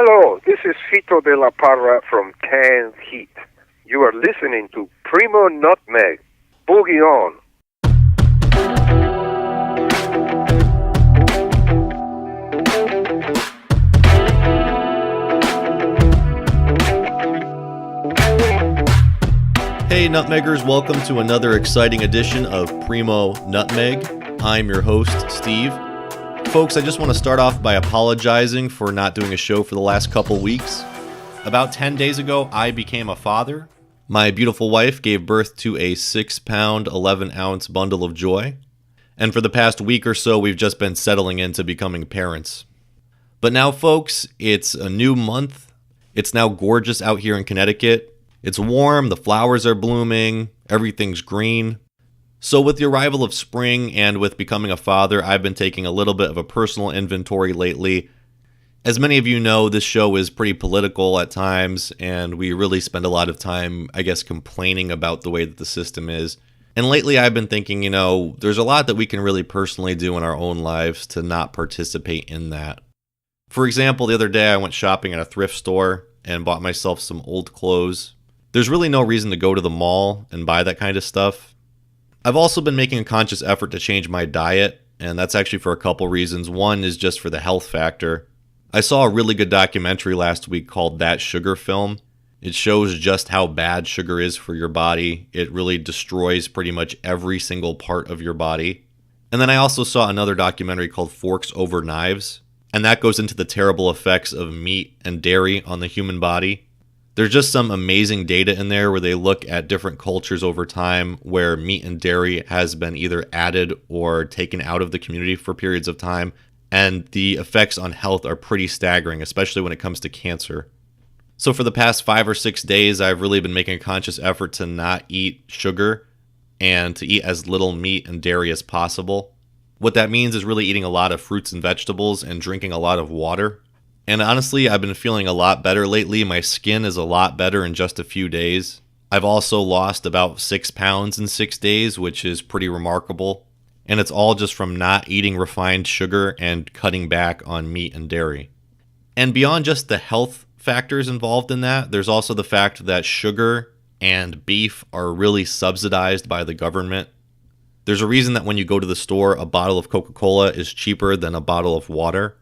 Hello, this is Fito de la Parra from Canned Heat. You are listening to PRIMO NUTMEG. Boogie on. Hey Nutmeggers, welcome to another exciting edition of PRIMO NUTMEG. I'm your host, Steve. Folks, I just want to start off by apologizing for not doing a show for the last couple weeks. About 10 days ago, I became a father. My beautiful wife gave birth to a 6-pound, 11-ounce bundle of joy. And for the past week or so, we've just been settling into becoming parents. But now, folks, it's a new month. It's now gorgeous out here in Connecticut. It's warm, the flowers are blooming, everything's green. So with the arrival of spring and with becoming a father, I've been taking a little bit of a personal inventory lately. As many of you know, this show is pretty political at times, and we really spend a lot of time, complaining about the way that the system is. And lately I've been thinking, there's a lot that we can really personally do in our own lives to not participate in that. For example, the other day I went shopping at a thrift store and bought myself some old clothes. There's really no reason to go to the mall and buy that kind of stuff. I've also been making a conscious effort to change my diet, and that's actually for a couple reasons. One is just for the health factor. I saw a really good documentary last week called That Sugar Film. It shows just how bad sugar is for your body. It really destroys pretty much every single part of your body. And then I also saw another documentary called Forks Over Knives, and that goes into the terrible effects of meat and dairy on the human body. There's just some amazing data in there where they look at different cultures over time where meat and dairy has been either added or taken out of the community for periods of time, and the effects on health are pretty staggering, especially when it comes to cancer. So for the past 5 or 6 days, I've really been making a conscious effort to not eat sugar and to eat as little meat and dairy as possible. What that means is really eating a lot of fruits and vegetables and drinking a lot of water. And honestly, I've been feeling a lot better lately. My skin is a lot better in just a few days. I've also lost about 6 pounds in 6 days, which is pretty remarkable. And it's all just from not eating refined sugar and cutting back on meat and dairy. And beyond just the health factors involved in that, there's also the fact that sugar and beef are really subsidized by the government. There's a reason that when you go to the store, a bottle of Coca-Cola is cheaper than a bottle of water.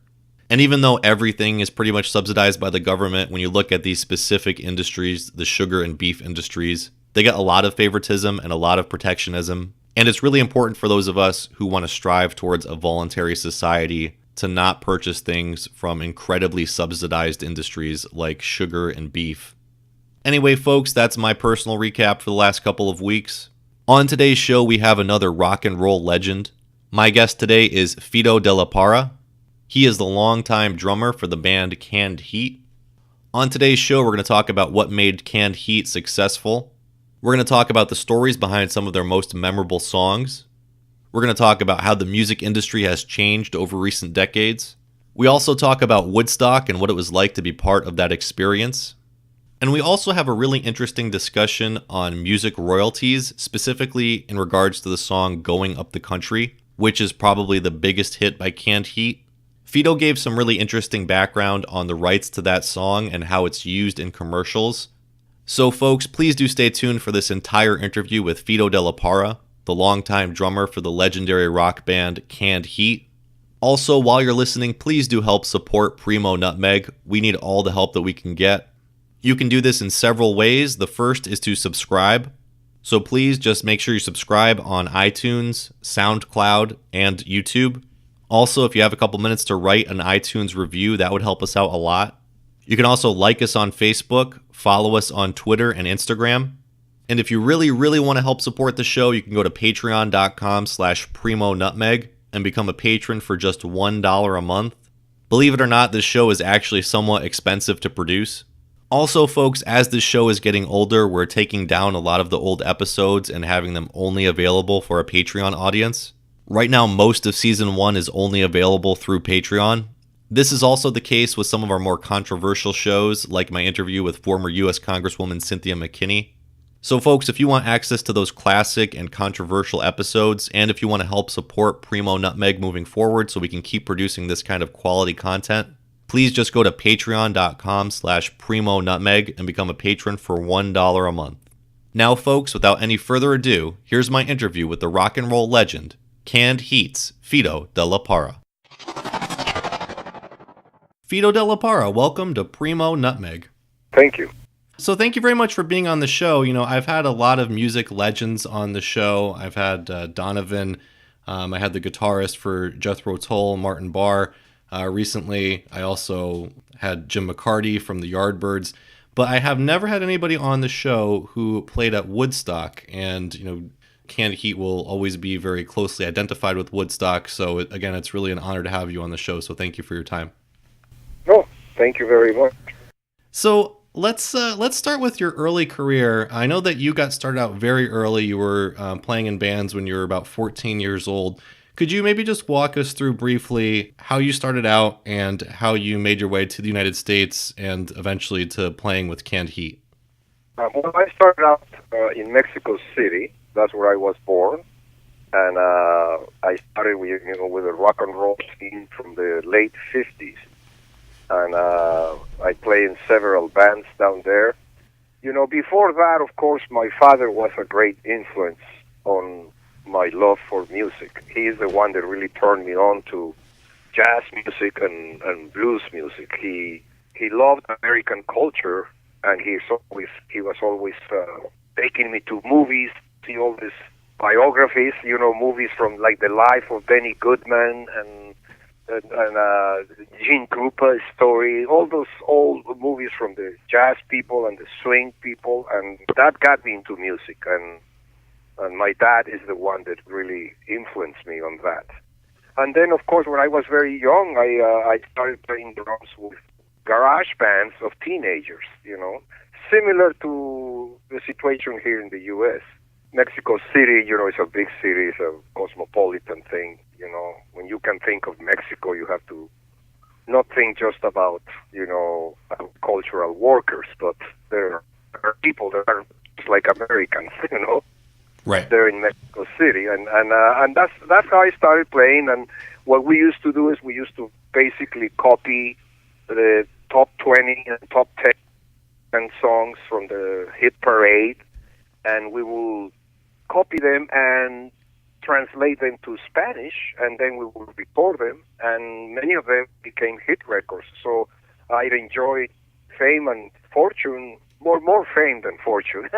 And even though everything is pretty much subsidized by the government, when you look at these specific industries, the sugar and beef industries, they get a lot of favoritism and a lot of protectionism. And it's really important for those of us who want to strive towards a voluntary society to not purchase things from incredibly subsidized industries like sugar and beef. Anyway, folks, that's my personal recap for the last couple of weeks. On today's show, we have another rock and roll legend. My guest today is Fito de la Parra. He is the longtime drummer for the band Canned Heat. On today's show, we're going to talk about what made Canned Heat successful. We're going to talk about the stories behind some of their most memorable songs. We're going to talk about how the music industry has changed over recent decades. We also talk about Woodstock and what it was like to be part of that experience. And we also have a really interesting discussion on music royalties, specifically in regards to the song Going Up the Country, which is probably the biggest hit by Canned Heat. Fito gave some really interesting background on the rights to that song and how it's used in commercials. So folks, please do stay tuned for this entire interview with Fito de la Parra, the longtime drummer for the legendary rock band Canned Heat. Also, while you're listening, please do help support PRIMO NUTMEG. We need all the help that we can get. You can do this in several ways. The first is to subscribe. So please just make sure you subscribe on iTunes, SoundCloud, and YouTube. Also, if you have a couple minutes to write an iTunes review, that would help us out a lot. You can also like us on Facebook, follow us on Twitter and Instagram. And if you really, really want to help support the show, you can go to patreon.com/PRIMONUTMEG and become a patron for just $1 a month. Believe it or not, this show is actually somewhat expensive to produce. Also, folks, as this show is getting older, we're taking down a lot of the old episodes and having them only available for a Patreon audience. Right now, most of Season 1 is only available through Patreon. This is also the case with some of our more controversial shows, like my interview with former U.S. Congresswoman Cynthia McKinney. So folks, if you want access to those classic and controversial episodes, and if you want to help support PRIMO NUTMEG moving forward so we can keep producing this kind of quality content, please just go to patreon.com/Primo Nutmeg and become a patron for $1 a month. Now, folks, without any further ado, here's my interview with the rock and roll legend, Canned Heat's Fito de la Parra. Fito de la Parra, welcome to Primo Nutmeg. Thank you. So thank you very much for being on the show. You know, I've had a lot of music legends on the show. I've had Donovan. I had the guitarist for Jethro Tull, Martin Barr. Recently, I also had Jim McCarty from the Yardbirds. But I have never had anybody on the show who played at Woodstock. And, you know, Canned Heat will always be very closely identified with Woodstock. So, again, it's really an honor to have you on the show. So thank you for your time. No, thank you very much. So let's start with your early career. I know that you got started out very early. You were playing in bands when you were about 14 years old. Could you maybe just walk us through briefly how you started out and how you made your way to the United States and eventually to playing with Canned Heat? Well, I started out in Mexico City. That's where I was born. And I started with a rock and roll scene from the late 50s. And I played in several bands down there. You know, before that, of course, my father was a great influence on my love for music. He is the one that really turned me on to jazz music and blues music. He loved American culture, and he was always taking me to movies, see all these biographies, you know, movies from like the life of Benny Goodman and Gene Krupa's story, all those old movies from the jazz people and the swing people, and that got me into music. And my dad is the one that really influenced me on that. And then, of course, when I was very young, I started playing drums with garage bands of teenagers, you know, similar to the situation here in the U.S. Mexico City, you know, is a big city, it's a cosmopolitan thing, you know. When you can think of Mexico, you have to not think just about, you know, cultural workers, but there are people that are just like Americans, you know. Right. There in Mexico City, and that's how I started playing. And what we used to do is we used to basically copy the top 20 and top 10 songs from the hit parade, and we will copy them and translate them to Spanish, and then we will record them, and many of them became hit records. So I enjoyed fame and fortune, more fame than fortune,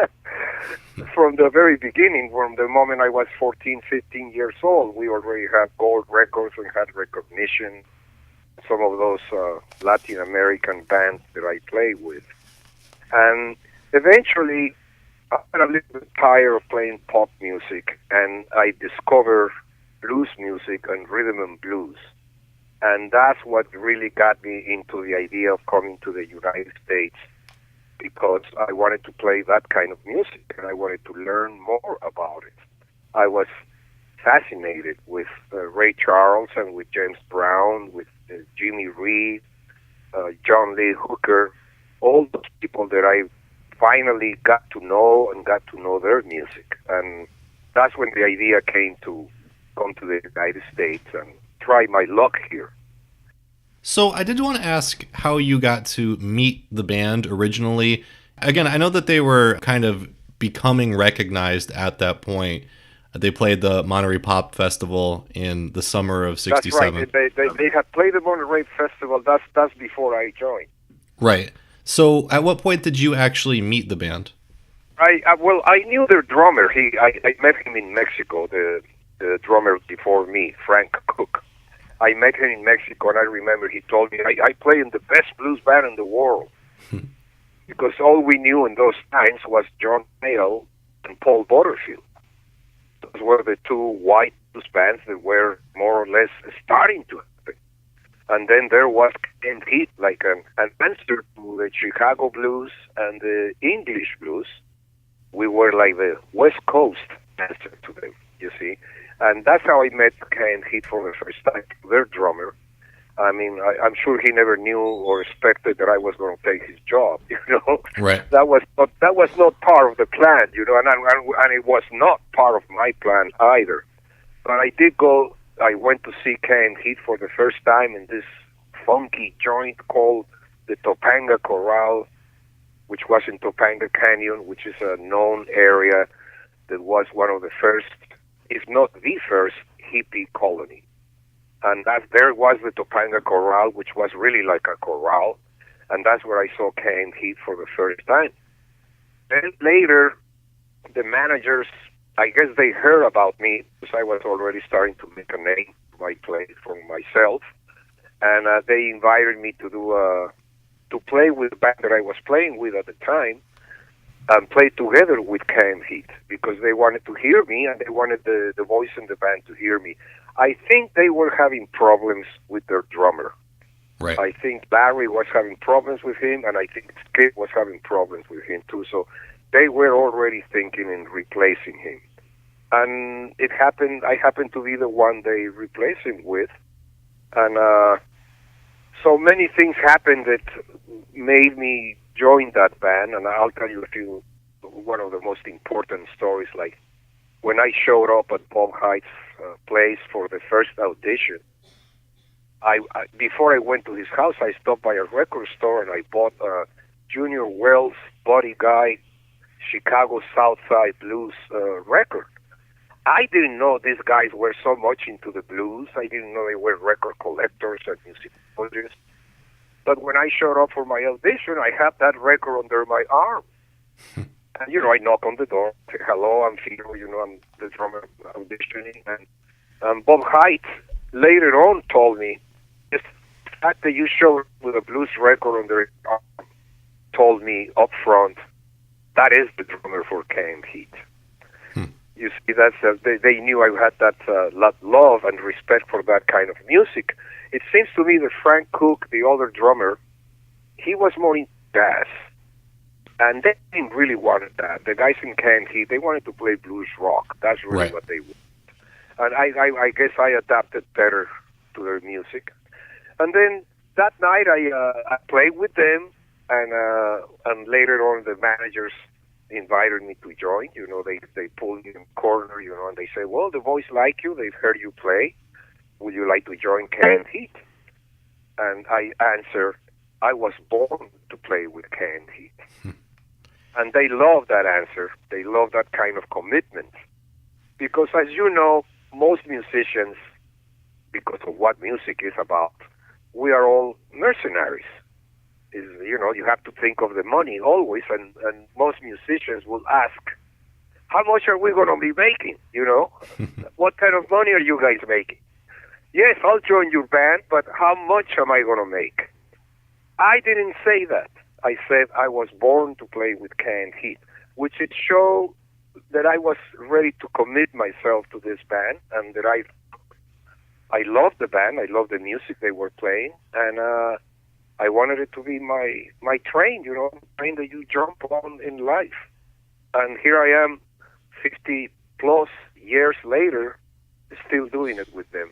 from the very beginning. From the moment I was 14, 15 years old, we already had gold records and had recognition. Some of those Latin American bands that I played with. And eventually, I got a little bit tired of playing pop music, and I discovered blues music and rhythm and blues. And that's what really got me into the idea of coming to the United States, because I wanted to play that kind of music, and I wanted to learn more about it. I was fascinated with Ray Charles and with James Brown, with Jimmy Reed, John Lee Hooker, all those people that I finally got to know and got to know their music. And that's when the idea came to come to the United States and try my luck here. So I did want to ask how you got to meet the band originally. Again, I know that they were kind of becoming recognized at that point. They played the Monterey Pop Festival in the summer of '67. That's right. They had played the Monterey Festival. That's before I joined. Right. So at what point did you actually meet the band? Well, I knew their drummer. I met him in Mexico, the drummer before me, Frank Cook. I met him in Mexico, and I remember he told me, I play in the best blues band in the world. Because all we knew in those times was John Mayall and Paul Butterfield. Those were the two white blues bands that were more or less starting to happen. And then there was Canned Heat, like an answer to the Chicago blues and the English blues. We were like the West Coast answer to them, you see. And that's how I met Canned Heat for the first time, their drummer. I mean, I'm sure he never knew or expected that I was going to take his job, you know. Right. That was not part of the plan, you know, and it was not part of my plan either. But I went to see Canned Heat for the first time in this funky joint called the Topanga Corral, which was in Topanga Canyon, which is a known area that was one of the first, if not the first, hippie colony. And there was the Topanga Corral, which was really like a corral, and that's where I saw Canned Heat for the first time. Then later, the managers, I guess they heard about me, because I was already starting to make a name for myself, and they invited me to play with the band that I was playing with at the time, and play together with Canned Heat, because they wanted to hear me, and they wanted the voice in the band to hear me. I think they were having problems with their drummer. Right. I think Barry was having problems with him, and I think Skip was having problems with him too. So they were already thinking in replacing him. And it happened, I happened to be the one they replaced him with. And so many things happened that made me join that band, and I'll tell you one of the most important stories, like when I showed up at Bob Hyde's place for the first audition. Before I went to his house, I stopped by a record store and I bought Junior Wells' Buddy Guy Chicago Southside Blues record. I didn't know these guys were so much into the blues. I didn't know they were record collectors and musicians. But when I showed up for my audition, I had that record under my arm. And, I knock on the door, say, hello, I'm Fito, I'm the drummer auditioning. And Bob Hyde later on told me, the fact that you showed up with a blues record under your arm told me up front, that is the drummer for Canned Heat. You see, they knew I had that love and respect for that kind of music. It seems to me that Frank Cook, the other drummer, he was more into jazz. And they didn't really want that. The guys in Canned Heat, they wanted to play blues rock. That's really what they wanted. And I guess I adapted better to their music. And then that night I played with them, and later on the managers invited me to join. They pulled me in the corner, and they say, well, the boys like you. They've heard you play. Would you like to join Canned Heat? And I answer, I was born to play with Canned Heat. And they love that answer. They love that kind of commitment. Because as you know, most musicians, because of what music is about, we are all mercenaries. You have to think of the money always, and most musicians will ask, how much are we going to be making? What kind of money are you guys making? Yes, I'll join your band, but how much am I going to make? I didn't say that. I said I was born to play with Canned Heat, which it showed that I was ready to commit myself to this band, and that I loved the band, I loved the music they were playing, and I wanted it to be my train, train that you jump on in life. And here I am, 50 plus years later, still doing it with them.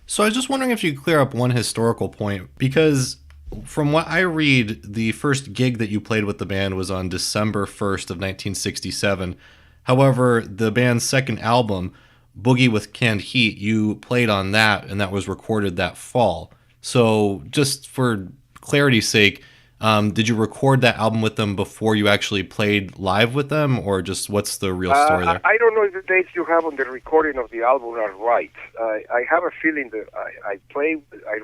So I was just wondering if you could clear up one historical point, because from what I read, the first gig that you played with the band was on December 1st of 1967. However, the band's second album, Boogie with Canned Heat, you played on that, and that was recorded that fall. So just for clarity's sake, did you record that album with them before you actually played live with them, or just what's the real story there? I don't know if the dates you have on the recording of the album are right. I have a feeling that I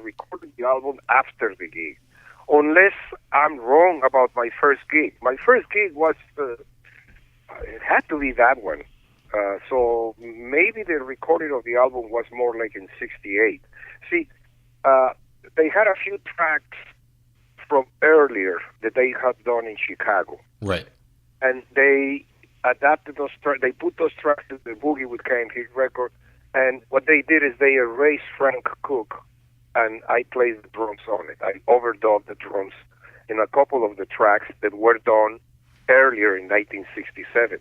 recorded the album after the gig, unless I'm wrong about my first gig. My first gig was, it had to be that one. So maybe the recording of the album was more like in 68. See, they had a few tracks from earlier that they had done in Chicago. Right. And they adapted those tracks, they put those tracks to the Boogie with Canned Heat record, and what they did is they erased Frank Cook, and I played the drums on it. I overdubbed the drums in a couple of the tracks that were done earlier in 1967.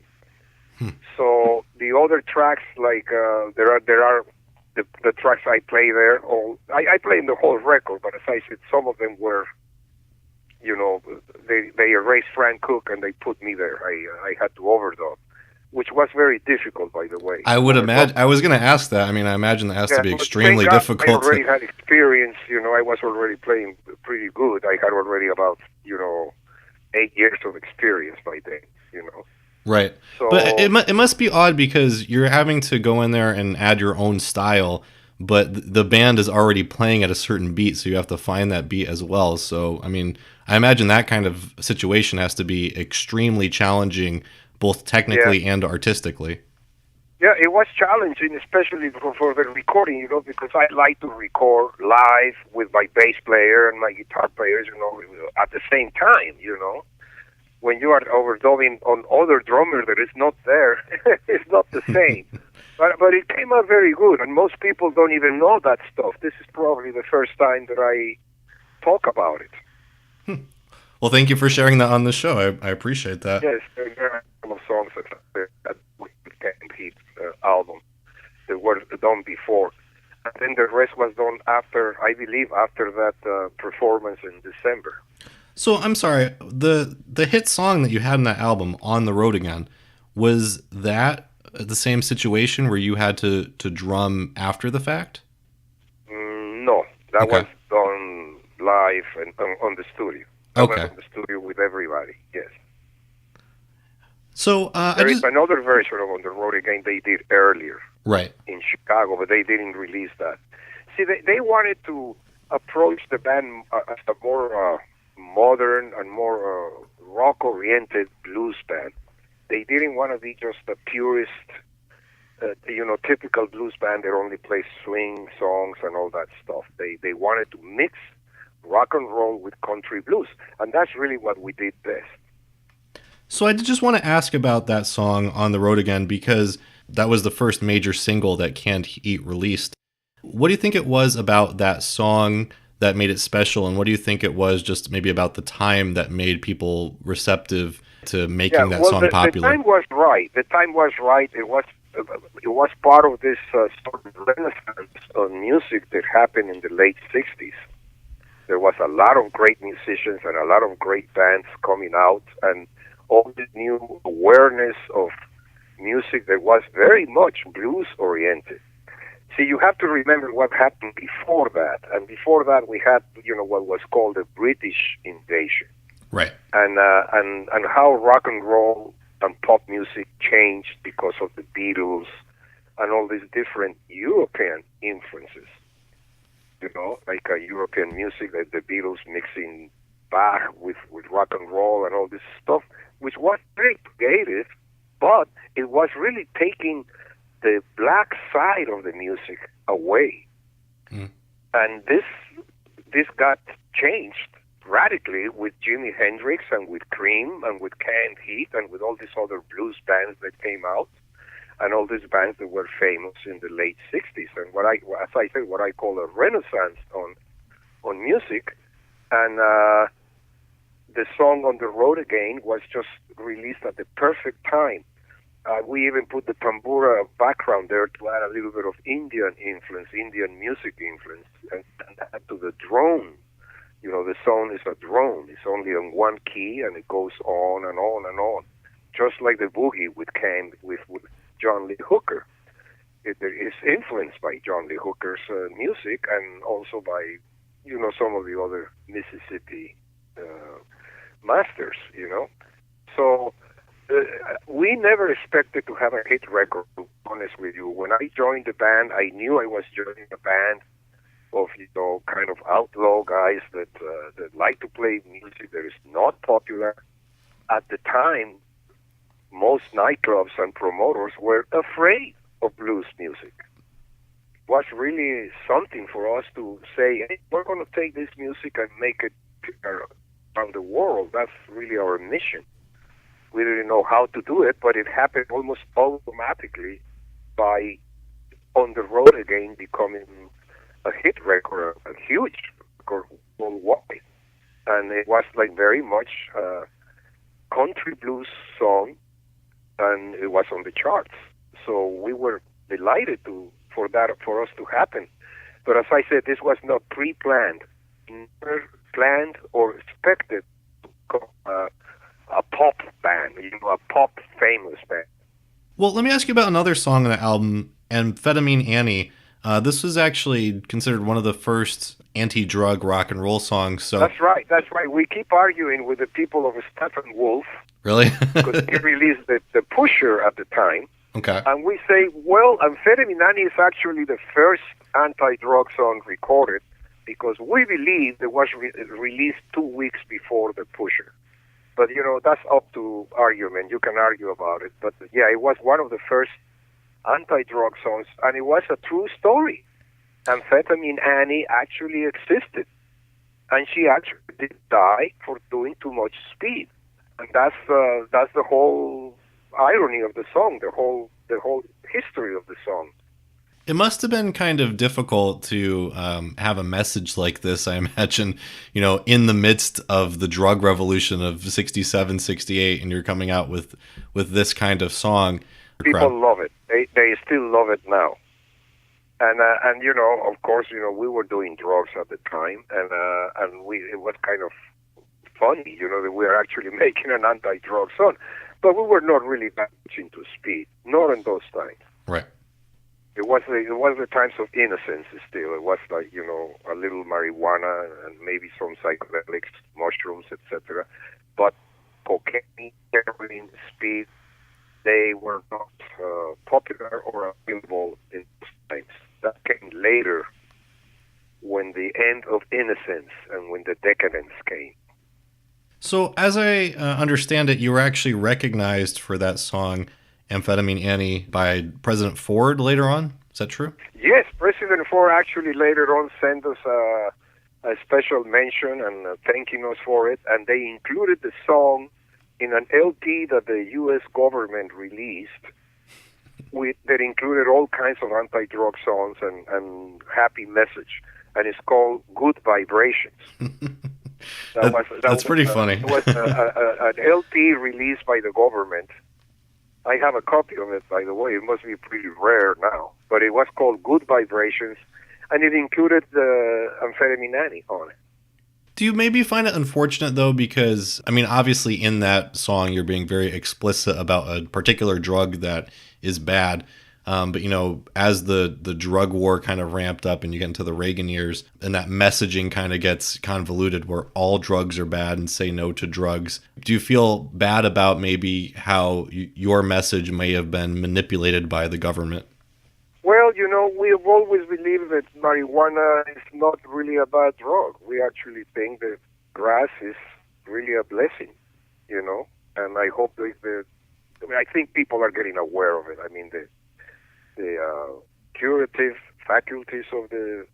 So the other tracks, like there are the tracks I play there. I play in the whole record, but as I said, some of them were, they erased Frank Cook and they put me there. I had to overdub. which was very difficult, by the way. I would imagine. I was going to ask that. I mean, I imagine that has to be extremely I difficult. already had experience. I was already playing pretty good. I had already about 8 years of experience by then. Right. So, but it must be odd because you're having to go in there and add your own style, but the band is already playing at a certain beat, so you have to find that beat as well. So, I mean, I imagine that kind of situation has to be extremely challenging, both technically and artistically. Yeah, it was challenging, especially for the recording, because I like to record live with my bass player and my guitar players, at the same time, When you are overdubbing on other drummer that is not there, it's not the same. But it came out very good, and most people don't even know that stuff. This is probably the first time that I talk about it. Well, thank you for sharing that on the show. I appreciate that. Yes, there are a couple of songs that we can't hit album that were done before. And then the rest was done after, I believe, after that performance in December. So I'm sorry, the hit song that you had in that album, On the Road Again, was that the same situation where you had to drum after the fact? No, that was done live and on the studio. I went on the studio with everybody, yes. So there is another version of On the Road Again they did earlier, right, in Chicago, but they didn't release that. See, they wanted to approach the band as a more modern and more rock-oriented blues band. They didn't want to be just a purist, typical blues band that only plays swing songs and all that stuff. They wanted to mix rock and roll with country blues, and that's really what we did best. So I just want to ask about that song, On the Road Again, because that was the first major single that Canned Heat released. What do you think it was about that song that made it special, and what do you think it was just maybe about the time that made people receptive to making that song popular? The time was right. It was part of this sort of renaissance of music that happened in the late 60s. There was a lot of great musicians and a lot of great bands coming out, and all this new awareness of music that was very much blues-oriented. See, you have to remember what happened before that. And before that, we had, what was called the British invasion. Right. And how rock and roll and pop music changed because of the Beatles and all these different European influences. Like European music, like the Beatles mixing Bach with rock and roll and all this stuff, which was very creative, but it was really taking the black side of the music away. And this got changed radically with Jimi Hendrix and with Cream and with Canned Heat and with all these other blues bands that came out and all these bands that were famous in the late 60s. And as I said, what I call a renaissance on music. And the song On the Road Again was just released at the perfect time. We even put the tambura background there to add a little bit of Indian influence, Indian music influence, and add to the drone. The song is a drone. It's only on one key, and it goes on and on and on, just like the boogie with John Lee Hooker. It is influenced by John Lee Hooker's music, and also by some of the other Mississippi masters. So. We never expected to have a hit record, to be honest with you. When I joined the band, I knew I was joining a band of, kind of outlaw guys that like to play music that is not popular. At the time, most nightclubs and promoters were afraid of blues music. It was really something for us to say, hey, we're going to take this music and make it around the world. That's really our mission. We didn't know how to do it, but it happened almost automatically by On the Road Again becoming a hit record, a huge record worldwide. And it was like very much a country blues song, and it was on the charts. So we were delighted for us to happen. But as I said, this was not pre-planned, never planned or expected to become a pop band, a pop famous band. Well, let me ask you about another song on the album, Amphetamine Annie. This was actually considered one of the first anti-drug rock and roll songs. So That's right. That's right. We keep arguing with the people of Steppenwolf really, because he released the Pusher at the time. okay. And we say, well, Amphetamine Annie is actually the first anti-drug song recorded because we believe it was released 2 weeks before the Pusher. But, that's up to argument. You can argue about it. But, yeah, it was one of the first anti-drug songs, and it was a true story. Amphetamine Annie actually existed, and she actually did die for doing too much speed. And that's the whole irony of the song, the whole history of the song. It must have been kind of difficult to have a message like this, I imagine, in the midst of the drug revolution of 67, 68, and you're coming out with this kind of song. People love it. They still love it now. And of course, we were doing drugs at the time, and it was kind of funny, that we are actually making an anti-drug song. But we were not really that much into speed, not in those times. Right. It was the times of innocence still. It was like, a little marijuana and maybe some psychedelics, mushrooms, etc. But cocaine, heroin, speed, they were not popular or available in those times. That came later when the end of innocence and when the decadence came. So as I understand it, you were actually recognized for that song, Amphetamine Annie, by President Ford later on. Is that true? Yes, President Ford actually later on sent us a special mention and thanking us for it, and they included the song in an LP that the U.S. government released that included all kinds of anti-drug songs and happy message, and it's called Good Vibrations. That's pretty funny. It was an LP released by the government. I have a copy of it, by the way. It must be pretty rare now. But it was called Good Vibrations, and it included the Amphetamine Annie on it. Do you maybe find it unfortunate, though, because, obviously in that song you're being very explicit about a particular drug that is bad, but, as the drug war kind of ramped up and you get into the Reagan years, and that messaging kind of gets convoluted where all drugs are bad and say no to drugs, do you feel bad about maybe how your message may have been manipulated by the government? Well, we have always believed that marijuana is not really a bad drug. We actually think that grass is really a blessing, and I hope I think people are getting aware of it. I mean, the curative faculties of the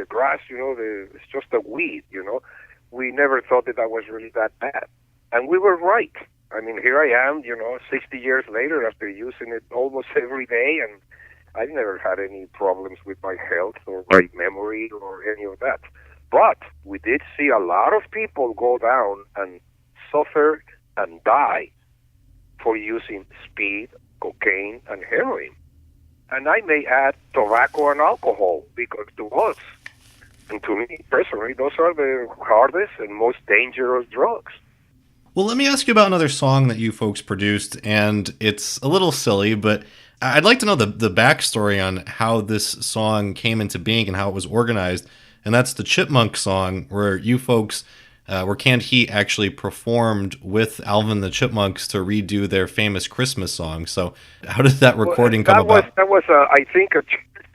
grass, it's just a weed, We never thought that was really that bad. And we were right. I mean, here I am, 60 years later after using it almost every day, and I've never had any problems with my health or my memory or any of that. But we did see a lot of people go down and suffer and die for using speed, cocaine, and heroin. And I may add tobacco and alcohol, because to us, and to me personally, those are the hardest and most dangerous drugs. Well, let me ask you about another song that you folks produced, and it's a little silly, but I'd like to know the backstory on how this song came into being and how it was organized, and that's the Chipmunk song, where you folks, where Canned Heat actually performed with Alvin the Chipmunks to redo their famous Christmas song. So how did that recording come about? That was, I think, a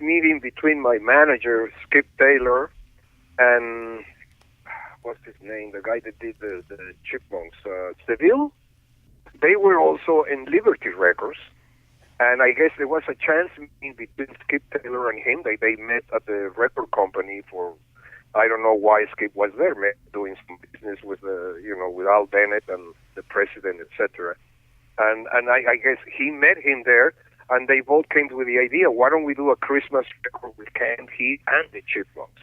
meeting between my manager, Skip Taylor, and what's his name, the guy that did the Chipmunks, Seville. They were also in Liberty Records. And I guess there was a chance meeting between Skip Taylor and him. They met at the record company for, I don't know why Skip was there, doing some business with with Al Bennett and the president, etc. And I guess he met him there, and they both came with the idea: why don't we do a Christmas record with Canned Heat and the Chipmunks?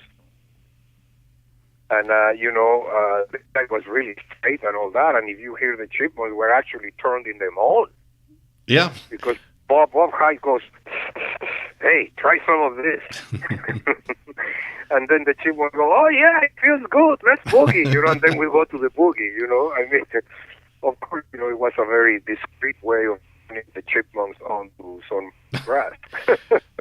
And that was really straight and all that. And if you hear the Chipmunks, we're actually turning them on. Yeah, because Bob Hyde goes, "Hey, try some of this." And then the Chipmunks go, "Oh yeah, it feels good. Let's boogie," and then we go to the boogie. I mean, of course, it was a very discreet way the Chipmunks onto some grass.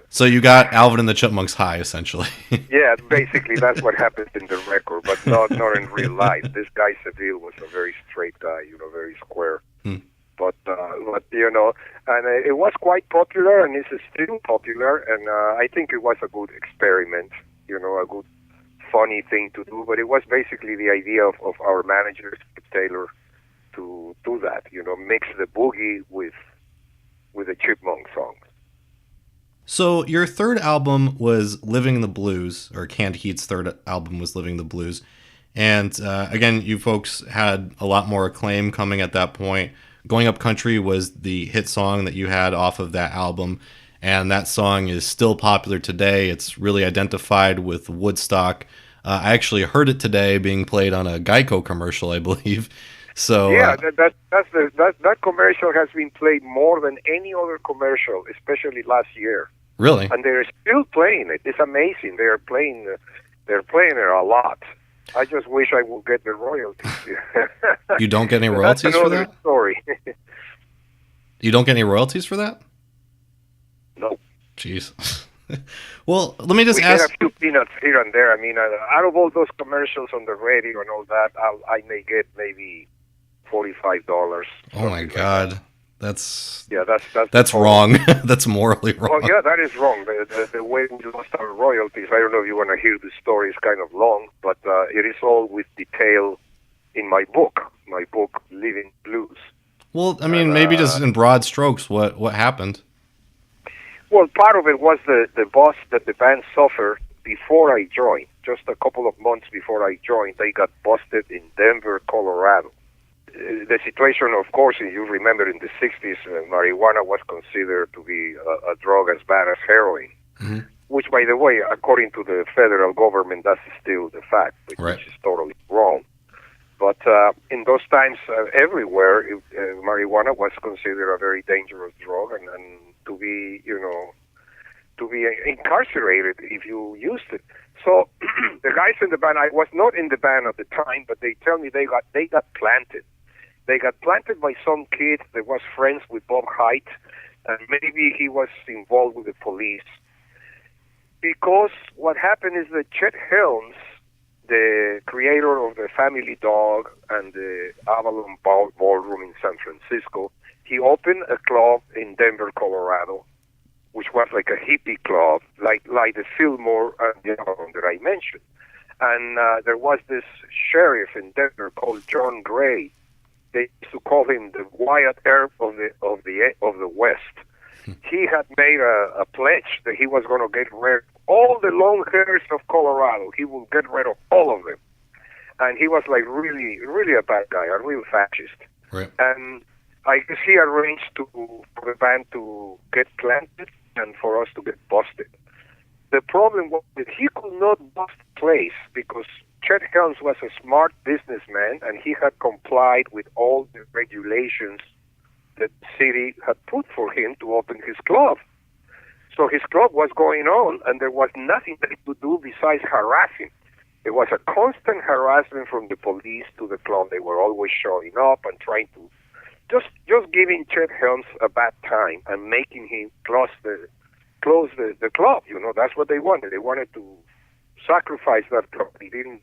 So you got Alvin and the Chipmunks high, essentially. Yeah, basically that's what happened in the record, but not in real life. This guy Seville was a very straight guy, very square. But and it was quite popular, and it's still popular, and I think it was a good experiment, a good funny thing to do. But it was basically the idea of our manager Taylor to do that, mix the boogie with the Chipmunk songs. So your third album was Living the Blues, or Canned Heat's third album was Living the Blues. And again, you folks had a lot more acclaim coming at that point. Going Up Country was the hit song that you had off of that album, and that song is still popular today. It's really identified with Woodstock. I actually heard it today being played on a Geico commercial, I believe. So yeah, that commercial has been played more than any other commercial, especially last year. Really? And they're still playing it. It's amazing. They're playing it a lot. I just wish I would get the royalties. You don't get any royalties for that? Story. You don't get any royalties for that? No. Jeez. Well, let me just ask. We get a few peanuts here and there. I mean, out of all those commercials on the radio and all that, I may get maybe $45. Oh my God. That's That's wrong. That's morally wrong. Oh yeah, that is wrong. The way we lost our royalties. I don't know if you want to hear the story. It's kind of long, but it is all with detail in my book. My book, Living Blues. Well, I mean, maybe just in broad strokes, what happened? Well, part of it was the bust that the band suffered before I joined. Just a couple of months before I joined, they got busted in Denver, Colorado. The situation, of course, if you remember in the 60s, marijuana was considered to be a drug as bad as heroin, which, by the way, according to the federal government, that's still the fact, which is totally wrong. But in those times, everywhere, marijuana was considered a very dangerous drug, and to be, to be incarcerated if you used it. So the guys in the band, I was not in the band at the time, but they tell me they got planted. They got planted by some kid that was friends with Bob Haidt, and maybe he was involved with the police. Because what happened is that Chet Helms, the creator of the Family Dog and the Avalon Ballroom in San Francisco, he opened a club in Denver, Colorado, which was like a hippie club, like the Fillmore and the Avalon that I mentioned. And there was this sheriff in Denver called John Gray. They used to call him the Wyatt Earp of the West. He had made a pledge that he was going to get rid of all the long hairs of Colorado. He will get rid of all of them. And he was like really, really a bad guy, a real fascist. Right. And I guess he arranged for the band to get planted and for us to get busted. The problem was that he could not bust the place because Chet Helms was a smart businessman and he had complied with all the regulations that the city had put for him to open his club. So his club was going on and there was nothing that he could do besides harassing. It was a constant harassment from the police to the club. They were always showing up and trying to just giving Chet Helms a bad time and making him close the club. That's what they wanted. They wanted to sacrifice that club. They didn't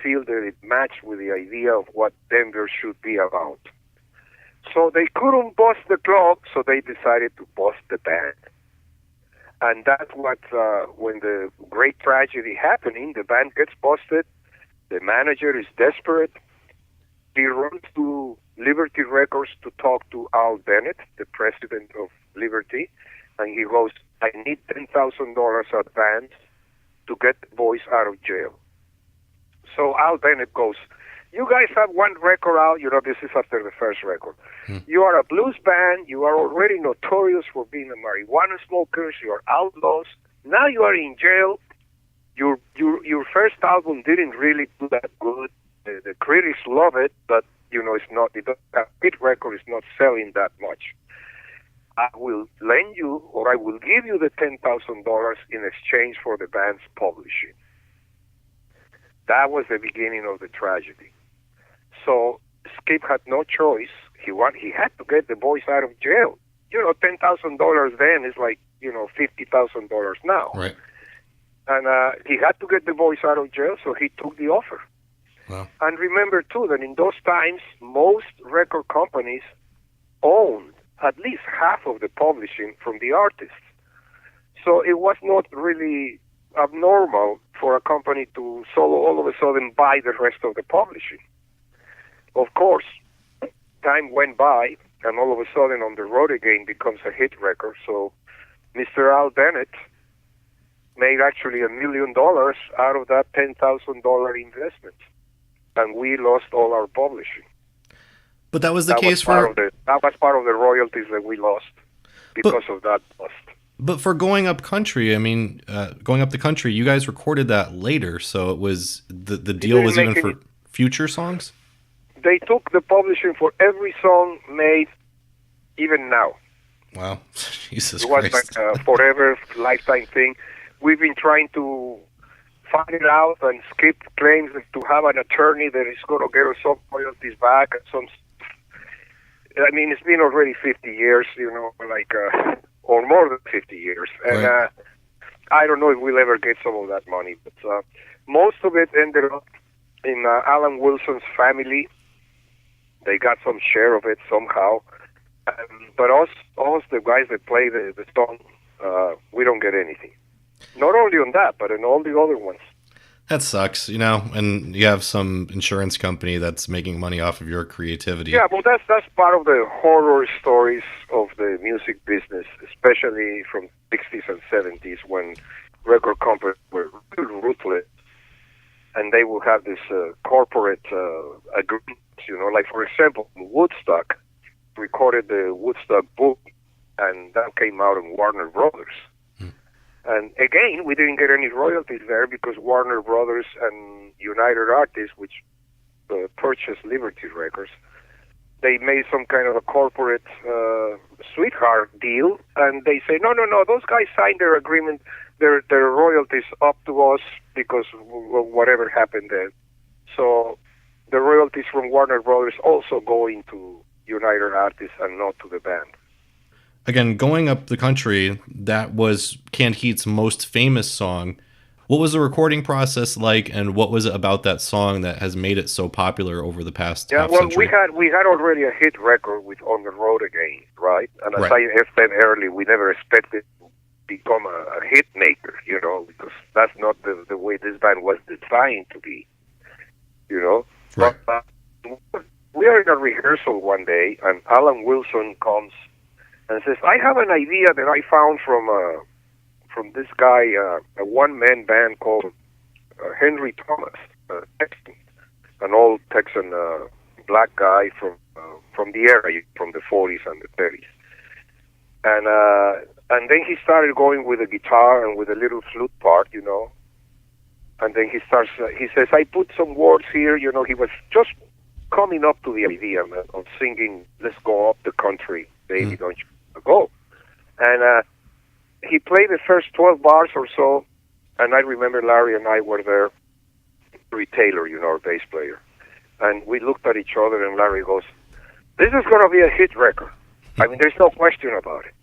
feel that it matched with the idea of what Denver should be about. So they couldn't bust the club, so they decided to bust the band. And that's what, when the great tragedy happening, the band gets busted, the manager is desperate, he runs to Liberty Records to talk to Al Bennett, the president of Liberty, and he goes, I need $10,000 advance to get the boys out of jail. So Al Bennett goes, you guys have one record out, this is after the first record. You are a blues band, you are already notorious for being a marijuana smokers, you are outlaws, now you are in jail, your first album didn't really do that good, the critics love it, but that hit record is not selling that much. I will lend you, or I will give you the $10,000 in exchange for the band's publishing. That was the beginning of the tragedy. So Skip had no choice. He had to get the boys out of jail. $10,000 then is like, $50,000 now. Right. And he had to get the boys out of jail, so he took the offer. Wow. And remember, too, that in those times, most record companies owned at least half of the publishing from the artists. So it was not really abnormal for a company to all of a sudden buy the rest of the publishing. Of course, time went by, and all of a sudden On the Road Again becomes a hit record. So Mr. Al Bennett made actually $1 million out of that $10,000 investment, and we lost all our publishing. But that was the case for... That was part of the royalties that we lost because of that bust. But for Going Up Country, I mean, Going Up the Country, you guys recorded that later, so it was... The deal was even for future songs? They took the publishing for every song made even now. Wow. Jesus Christ. It was like a forever, lifetime thing. We've been trying to find it out and skip claims to have an attorney that is going to get us some royalties back and some... I mean, it's been already 50 years, or more than 50 years. And right. I don't know if we'll ever get some of that money. But most of it ended up in Alan Wilson's family. They got some share of it somehow. But us, the guys that play the song, we don't get anything. Not only on that, but in all the other ones. That sucks, and you have some insurance company that's making money off of your creativity. Yeah, well, that's part of the horror stories of the music business, especially from 60s and 70s when record companies were really ruthless, and they would have this corporate agreements, like, for example, Woodstock recorded the Woodstock book, and that came out in Warner Brothers. And again, we didn't get any royalties there because Warner Brothers and United Artists, which purchased Liberty Records, they made some kind of a corporate sweetheart deal, and they say, no, those guys signed their agreement, their royalties up to us because of whatever happened there. So the royalties from Warner Brothers also go into United Artists and not to the band. Again, Going Up the Country, that was Canned Heat's most famous song. What was the recording process like, and what was it about that song that has made it so popular over the past half century? we had already a hit record with On the Road Again, right? And as I said earlier, we never expected to become a hit maker, because that's not the way this band was designed to be, Right. But we are in a rehearsal one day, and Alan Wilson comes and says, I have an idea that I found from this guy, a one-man band called Henry Thomas, an old Texan black guy from the area, from the 40s and the 30s. And then he started going with a guitar and with a little flute part, And then he says, I put some words here, he was just coming up to the idea of singing, let's go up the country, baby, don't you go. And he played the first 12 bars or so, and I remember Larry and I were there, Larry Taylor, our bass player. And we looked at each other, and Larry goes, this is going to be a hit record. I mean, there's no question about it.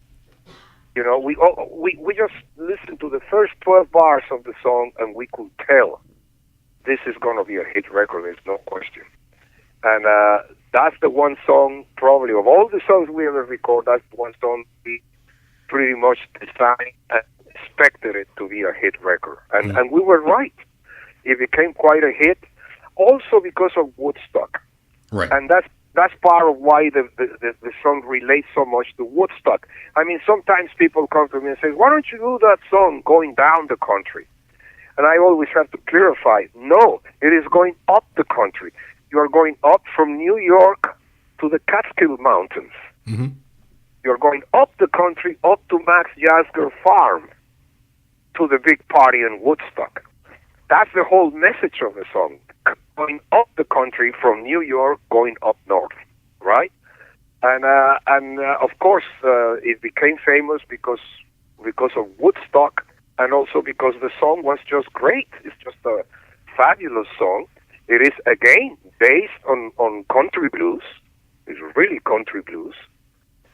We just listened to the first 12 bars of the song, and we could tell this is going to be a hit record, there's no question. And that's the one song, probably, of all the songs we ever record, that's the one song we pretty much designed and expected it to be a hit record. And we were right. It became quite a hit, also because of Woodstock. Right. And that's part of why the song relates so much to Woodstock. I mean, sometimes people come to me and say, why don't you do that song, Going Down the Country? And I always have to clarify, no, it is going up the country. You are going up from New York to the Catskill Mountains. Mm-hmm. You're going up the country, up to Max Yasgur Farm, to the big party in Woodstock. That's the whole message of the song. Going up the country from New York, going up north, right? And of course, it became famous because of Woodstock, and also because the song was just great. It's just a fabulous song. It is, again, based on country blues. It's really country blues.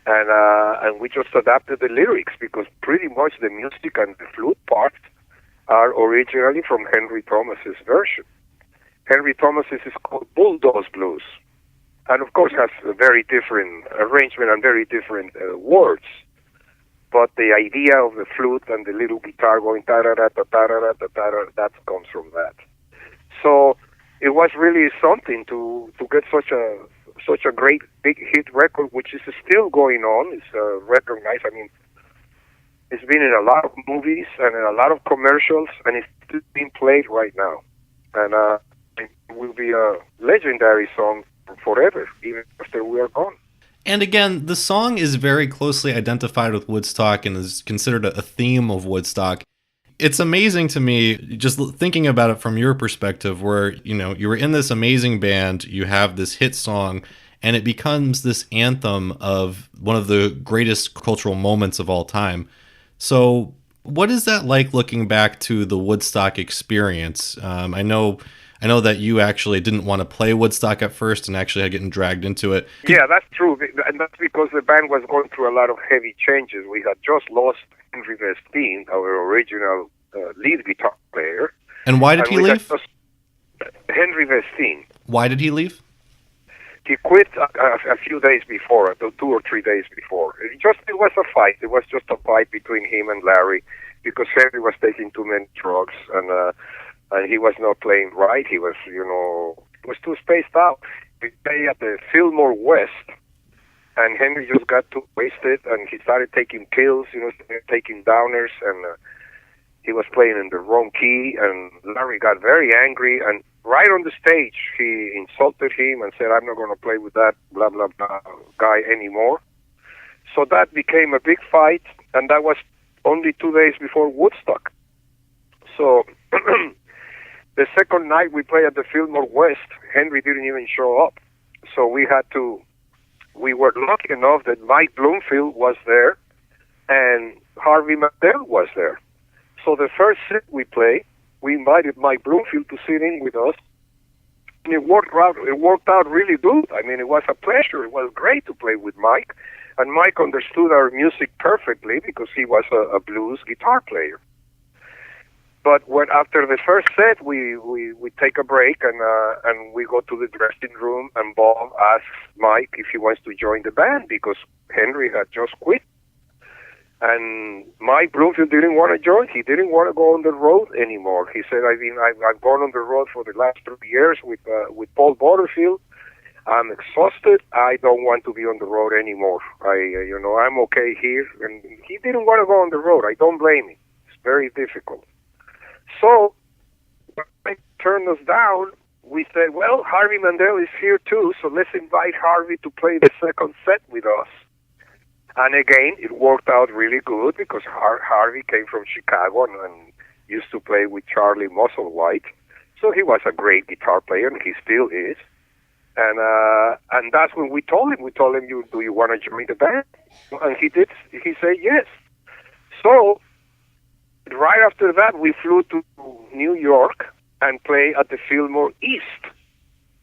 and we just adapted the lyrics because pretty much the music and the flute parts are originally from Henry Thomas's version. Henry Thomas's is called Bulldoze Blues, and of course has a very different arrangement and very different words. But the idea of the flute and the little guitar going ta-da-da-da-da-da-da-da, that comes from that. So it was really something to get such a great big hit record, which is still going on. It's recognized. I mean, it's been in a lot of movies and in a lot of commercials, and it's still being played right now. And it will be a legendary song forever, even after we are gone. And again, the song is very closely identified with Woodstock and is considered a theme of Woodstock. It's amazing to me, just thinking about it from your perspective, where, you know, you were in this amazing band, you have this hit song, and it becomes this anthem of one of the greatest cultural moments of all time. So what is that like looking back to the Woodstock experience? I know that you actually didn't want to play Woodstock at first and actually had getting dragged into it. Yeah, that's true. And that's because the band was going through a lot of heavy changes. We had just lost Henry Vestine, our original lead guitar player. And why did he leave? Henry Vestine. Why did he leave? He quit a few days before, 2 or 3 days before. It was a fight. It was just a fight between him and Larry because Henry was taking too many drugs and he was not playing right. He was, was too spaced out. We played at the Fillmore West, and Henry just got too wasted, and he started taking pills, taking downers, and he was playing in the wrong key, and Larry got very angry, and right on the stage, he insulted him and said, "I'm not going to play with that blah, blah, blah guy anymore." So that became a big fight, and that was only 2 days before Woodstock. So the second night we played at the Fillmore West, Henry didn't even show up. So we were lucky enough that Mike Bloomfield was there and Harvey Mandel was there. So the first set we played, we invited Mike Bloomfield to sit in with us. And it worked out really good. I mean, it was a pleasure. It was great to play with Mike. And Mike understood our music perfectly because he was a blues guitar player. But after the first set, we take a break and we go to the dressing room, and Bob asks Mike if he wants to join the band because Henry had just quit. And Mike Bloomfield didn't want to join. He didn't want to go on the road anymore. He said, I've gone on the road for the last 3 years with Paul Butterfield. I'm exhausted. I don't want to be on the road anymore. I'm okay here. And he didn't want to go on the road. I don't blame him. It's very difficult. So when they turned us down, we said, well, Harvey Mandel is here too, so let's invite Harvey to play the second set with us. And again, it worked out really good because Harvey came from Chicago and used to play with Charlie Musselwhite. So he was a great guitar player, and he still is. And that's when we told him, do you want to join the band? And he did. He said yes. So right after that, we flew to New York and played at the Fillmore East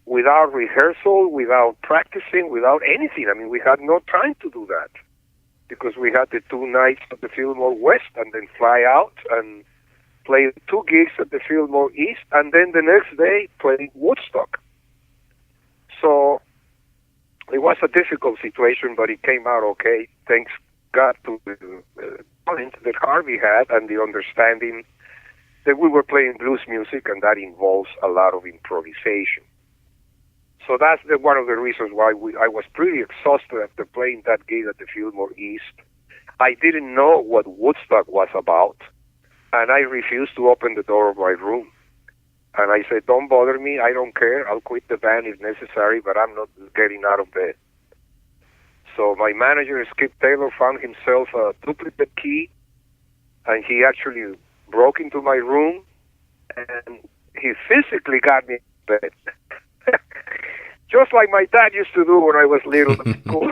without rehearsal, without practicing, without anything. I mean, we had no time to do that because we had the 2 nights at the Fillmore West and then fly out and play 2 gigs at the Fillmore East, and then the next day play Woodstock. So it was a difficult situation, but it came out okay. Thanks God to the talent that Harvey had and the understanding that we were playing blues music, and that involves a lot of improvisation. So that's one of the reasons why I was pretty exhausted after playing that gig at the Fillmore East. I didn't know what Woodstock was about, and I refused to open the door of my room. And I said, don't bother me, I don't care, I'll quit the band if necessary, but I'm not getting out of bed. So my manager, Skip Taylor, found himself a duplicate key, and he actually broke into my room, and he physically got me out of bed. Just like my dad used to do when I was little at school.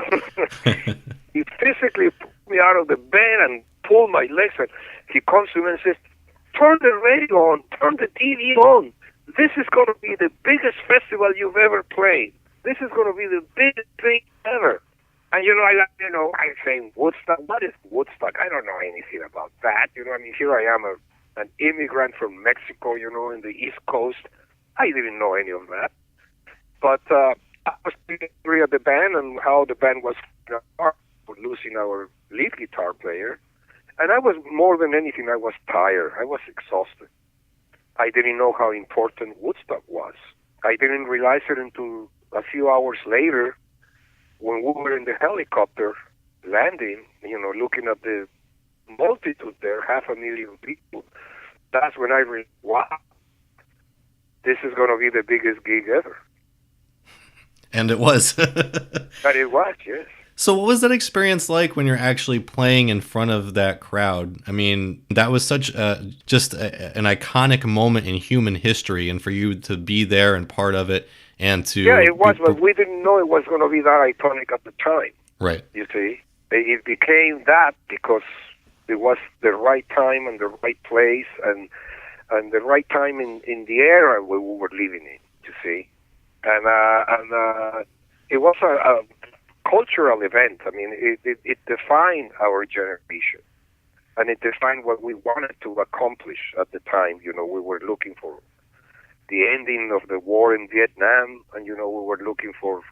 He physically pulled me out of the bed and pulled my legs, and he comes to me and says, turn the radio on, turn the TV on. This is going to be the biggest festival you've ever played. This is going to be the biggest thing ever. And I'm saying Woodstock. What is Woodstock? I don't know anything about that. I mean, here I am, an immigrant from Mexico, in the East Coast. I didn't know any of that. But I was angry at the band and how the band was losing our lead guitar player. And I was, more than anything, I was tired. I was exhausted. I didn't know how important Woodstock was. I didn't realize it until a few hours later when we were in the helicopter landing, looking at the multitude there, 500,000 people. That's when I realized, wow, this is going to be the biggest gig ever. And it was. And it was, yes. So what was that experience like when you're actually playing in front of that crowd? I mean, that was such an iconic moment in human history, and for you to be there and part of it, and to... Yeah, it was, but we didn't know it was going to be that iconic at the time. Right. You see? It became that because it was the right time and the right place and the right time in the era we were living in, you see? And it was a cultural event. I mean, it defined our generation, and it defined what we wanted to accomplish at the time. We were looking for the ending of the war in Vietnam, and we were looking for,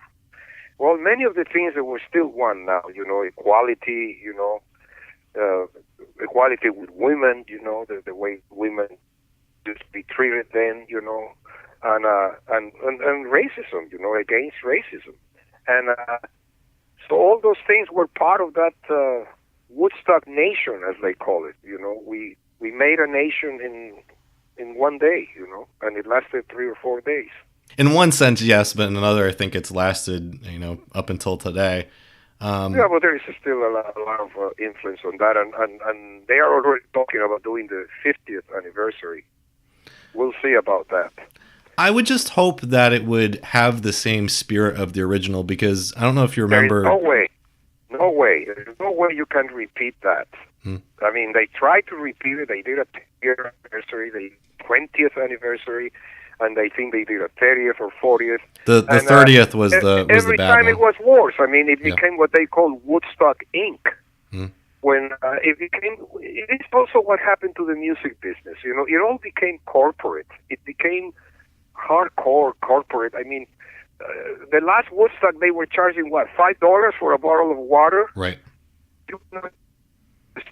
well, many of the things that we still want now. Equality. Equality with women. The way women used to be treated then. And racism. Against racism, and. So all those things were part of that Woodstock nation, as they call it. We made a nation in one day, and it lasted 3 or 4 days. In one sense, yes, but in another, I think it's lasted, up until today. Yeah, but there is still a lot of influence on that, and they are already talking about doing the 50th anniversary. We'll see about that. I would just hope that it would have the same spirit of the original, because I don't know if you remember... There is no way. There's no way you can repeat that. I mean, they tried to repeat it. They did a 10th anniversary, the 20th anniversary, and I think they did a 30th or 40th. The 30th was the bad every time one. It was worse. I mean, it became what they call Woodstock Inc. When it is also what happened to the music business. It all became corporate. It became hardcore corporate. I mean, the last Woodstock, they were charging, what, $5 for a bottle of water? Right. The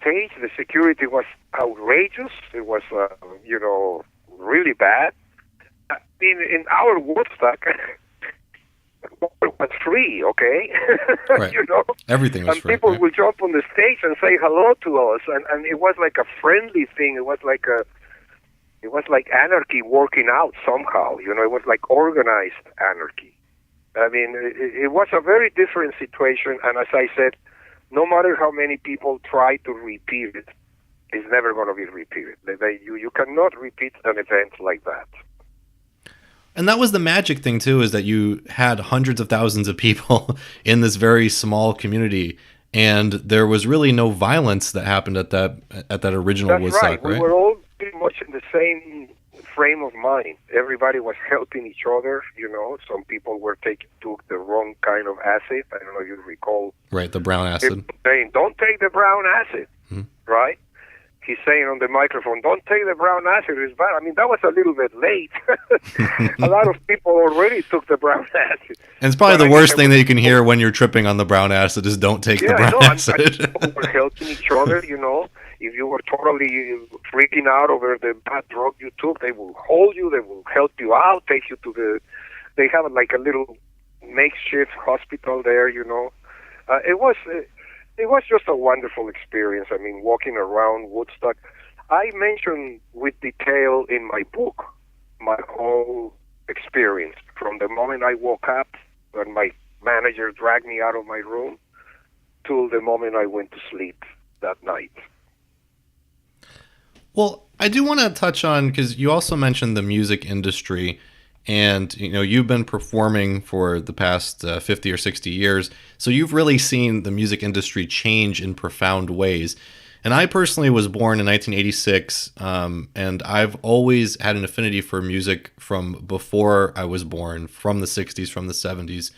stage, the security was outrageous. It was, really bad. I mean, in our Woodstock, it was free, okay? Right. Everything was free. And people right? would jump on the stage and say hello to us, and it was like a friendly thing. It was like anarchy working out somehow, it was like organized anarchy. I mean, it was a very different situation, and as I said, no matter how many people try to repeat it, it's never going to be repeated. You cannot repeat an event like that. And that was the magic thing, too, is that you had hundreds of thousands of people in this very small community, and there was really no violence that happened at that original That's Woodstock, right? We were all pretty much in the same frame of mind. Everybody was helping each other, Some people took the wrong kind of acid. I don't know if you recall. Right, the brown acid. Saying, don't take the brown acid, right? He's saying on the microphone, don't take the brown acid, it's bad. I mean, that was a little bit late. A lot of people already took the brown acid. And it's probably the worst thing that you can hear when you're tripping on the brown acid is don't take the brown acid. And people were helping each other, If you were totally freaking out over the bad drug you took, they will hold you, they will help you out, take you to they have like a little makeshift hospital there, It was just a wonderful experience. I mean, walking around Woodstock. I mentioned with detail in my book my whole experience from the moment I woke up when my manager dragged me out of my room till the moment I went to sleep that night. Well, I do want to touch on, because you also mentioned the music industry, and you've been performing for the past 50 or 60 years, so you've really seen the music industry change in profound ways. And I personally was born in 1986, and I've always had an affinity for music from before I was born, from the 60s, from the 70s.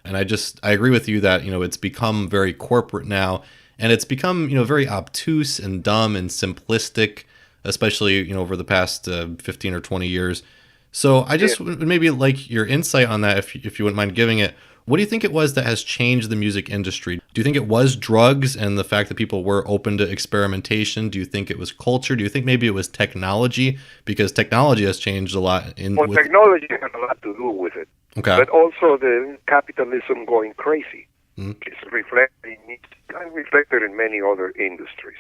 And I agree with you that, it's become very corporate now, and it's become, very obtuse and dumb and simplistic, especially, over the past 15 or 20 years. So I just would maybe like your insight on that, if you wouldn't mind giving it. What do you think it was that has changed the music industry? Do you think it was drugs and the fact that people were open to experimentation? Do you think it was culture? Do you think maybe it was technology? Because technology has changed a lot. Technology has a lot to do with it. Okay. But also the capitalism going crazy. It's reflected in many other industries.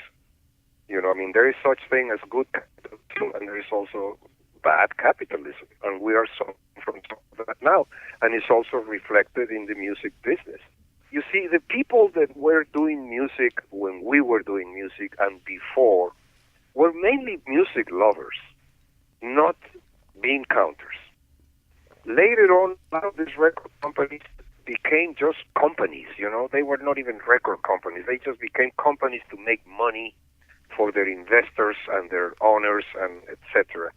There is such thing as good capitalism, and there is also bad capitalism, and we are suffering from that now, and it's also reflected in the music business. You see, the people that were doing music when we were doing music and before were mainly music lovers, not bean counters. Later on, a lot of these record companies became just companies, They were not even record companies. They just became companies to make money for their investors and their owners and etc.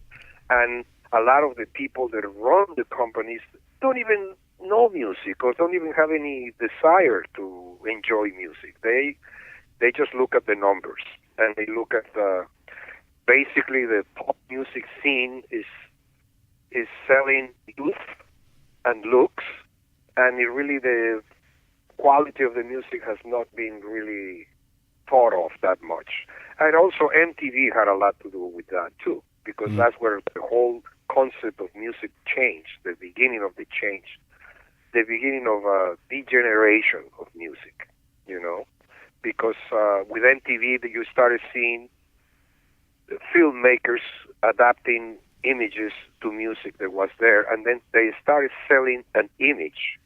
And a lot of the people that run the companies don't even know music or don't even have any desire to enjoy music. They just look at the numbers, and they look at basically the pop music scene is selling youth and looks, and the quality of the music has not been really thought of that much. And also MTV had a lot to do with that too, because that's where the whole concept of music changed, the beginning of the change, the beginning of a degeneration of music, because with MTV you started seeing filmmakers adapting images to music that was there, and then they started selling an image.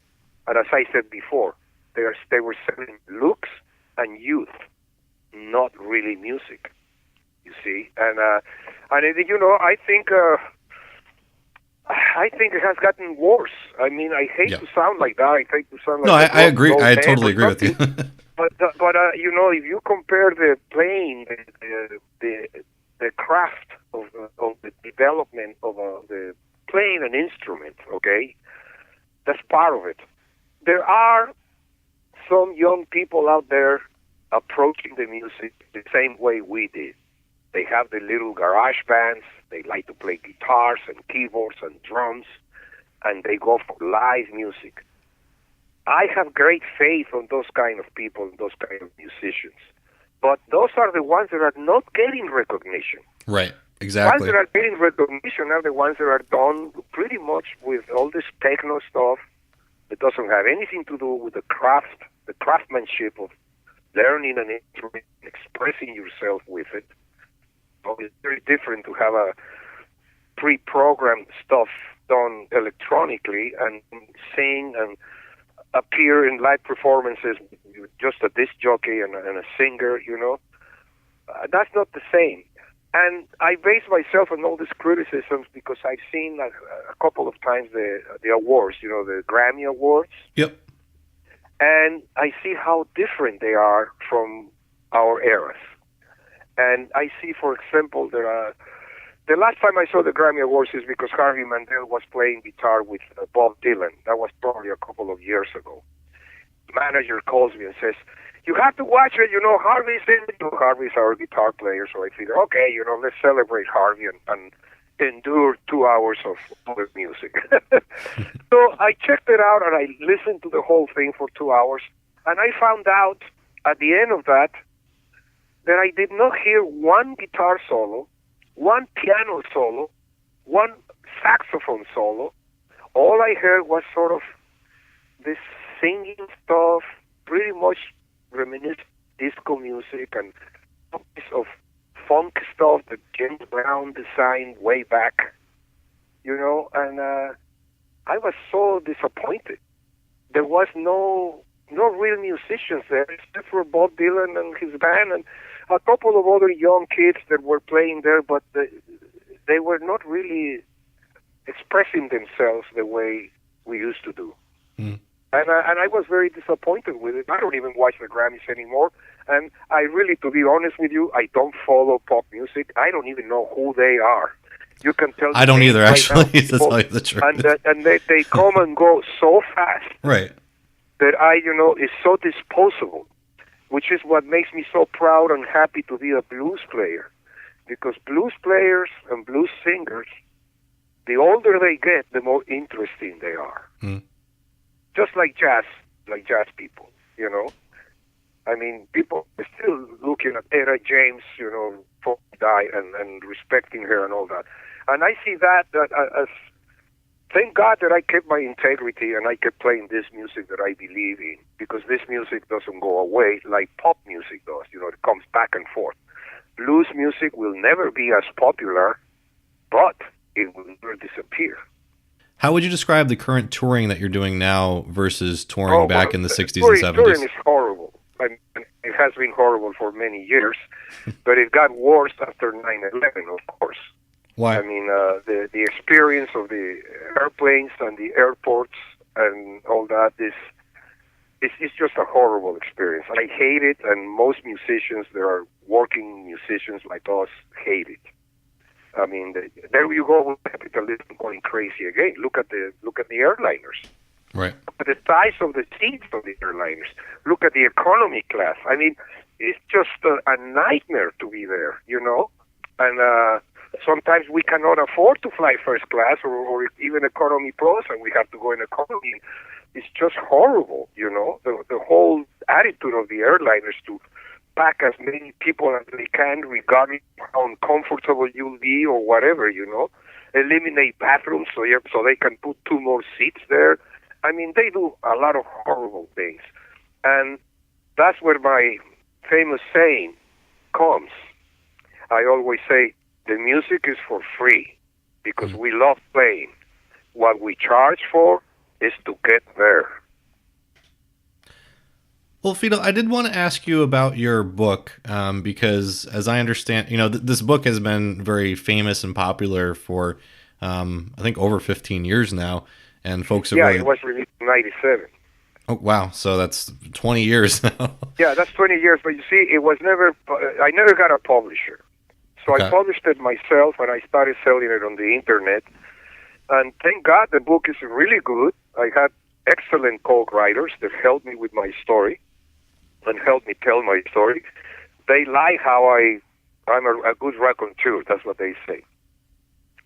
And as I said before, they were selling looks and youth, not really music. You see, and I think it has gotten worse. I mean, I hate to sound like that. I hate to sound like no. I agree. I totally agree with you. but if you compare the playing, the craft of the development of the playing an instrument, okay, that's part of it. There are some young people out there approaching the music the same way we did. They have the little garage bands. They like to play guitars and keyboards and drums, and they go for live music. I have great faith on those kind of people, those kind of musicians. But those are the ones that are not getting recognition. Right, exactly. The ones that are getting recognition are the ones that are done pretty much with all this techno stuff that doesn't have anything to do with the craftsmanship of learning an instrument, expressing yourself with it. So it's very different to have a pre-programmed stuff done electronically and sing and appear in live performances with just a disc jockey and a singer, That's not the same. And I base myself on all these criticisms because I've seen a couple of times the awards, the Grammy Awards. Yep. And I see how different they are from our eras. And I see, for example, the last time I saw the Grammy Awards is because Harvey Mandel was playing guitar with Bob Dylan. That was probably a couple of years ago. The manager calls me and says, "You have to watch it, Harvey's in it." Harvey's our guitar player, so I figure, okay, let's celebrate Harvey and endure 2 hours of other music. So I checked it out and I listened to the whole thing for 2 hours, and I found out at the end of that I did not hear one guitar solo, one piano solo, one saxophone solo. All I heard was sort of this singing stuff, pretty much reminiscent disco music and a piece of funk stuff that James Brown designed way back, and I was so disappointed. There was no real musicians there except for Bob Dylan and his band and a couple of other young kids that were playing there, but they were not really expressing themselves the way we used to do. And I was very disappointed with it. I don't even watch the Grammys anymore. And I really, to be honest with you, I don't follow pop music. I don't even know who they are. You can tell. I don't either, actually, to tell you the truth. And they come and go so fast. Right. that is so disposable, which is what makes me so proud and happy to be a blues player. Because blues players and blues singers, the older they get, the more interesting they are. Mm. Just like jazz people, I mean, people are still looking at Etta James, before she died and respecting her and all that. And I see that as, thank God that I kept my integrity and I kept playing this music that I believe in, because this music doesn't go away like pop music does. It comes back and forth. Blues music will never be as popular, but it will never disappear. How would you describe the current touring that you're doing now versus touring back in the 60s and 70s? Touring is horrible. I mean, it has been horrible for many years, but it got worse after 9/11, of course. Why? I mean, the experience of the airplanes and the airports and all that it's just a horrible experience. I hate it, and most musicians that are working musicians like us hate it. I mean, there you go with capitalism going crazy again. Look at the airliners. Right. Look at the size of the seats of the airliners. Look at the economy class. I mean, it's just a nightmare to be there, And sometimes we cannot afford to fly first class or even economy plus, and we have to go in economy. It's just horrible, The whole attitude of the airliners to pack as many people as they can, regardless of how uncomfortable you'll be or whatever, Eliminate bathrooms so they can put 2 more seats there. I mean, they do a lot of horrible things. And that's where my famous saying comes. I always say, the music is for free because we love playing. What we charge for is to get there. Well, Fito, I did want to ask you about your book because, as I understand, this book has been very famous and popular for, I think, over 15 years now, and folks have it was released in '97. Oh, wow! So that's 20 years now. Yeah, that's 20 years. But you see, it was never. I never got a publisher, so Okay. I published it myself, and I started selling it on the internet. And thank God, the book is really good. I had excellent co-writers that helped me with my story and helped me tell my story. They like how I'm a good raconteur. That's what they say.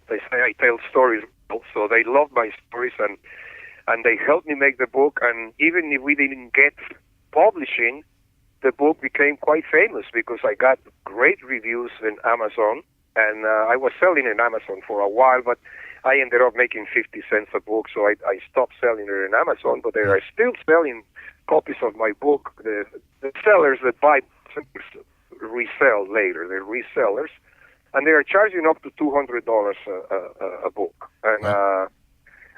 They say I tell stories well, so they love my stories, and they helped me make the book. And even if we didn't get publishing, the book became quite famous because I got great reviews in Amazon, and I was selling in Amazon for a while, but I ended up making 50 cents a book, so I stopped selling it in Amazon, but they are still selling copies of my book. The sellers that buy resell later, they're resellers, and they are charging up to $200 a book. And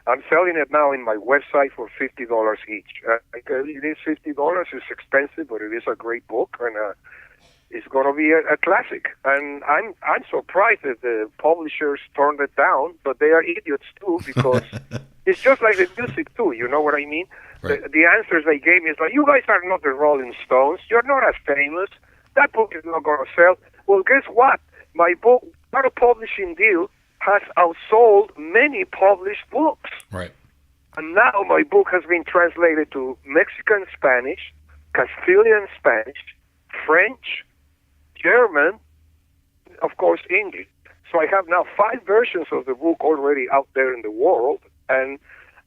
I'm selling it now in my website for $50 each. It is $50. It's expensive, but it is a great book, and it's going to be a classic. And I'm surprised that the publishers turned it down, but they are idiots too, because it's just like the music too. You know what I mean? Right. The answers they gave me is like, you guys are not the Rolling Stones. You're not as famous. That book is not going to sell. Well, guess what? My book, not a publishing deal, has outsold many published books. Right. And now my book has been translated to Mexican Spanish, Castilian Spanish, French, German, of course, English. So I have now 5 versions of the book already out there in the world, and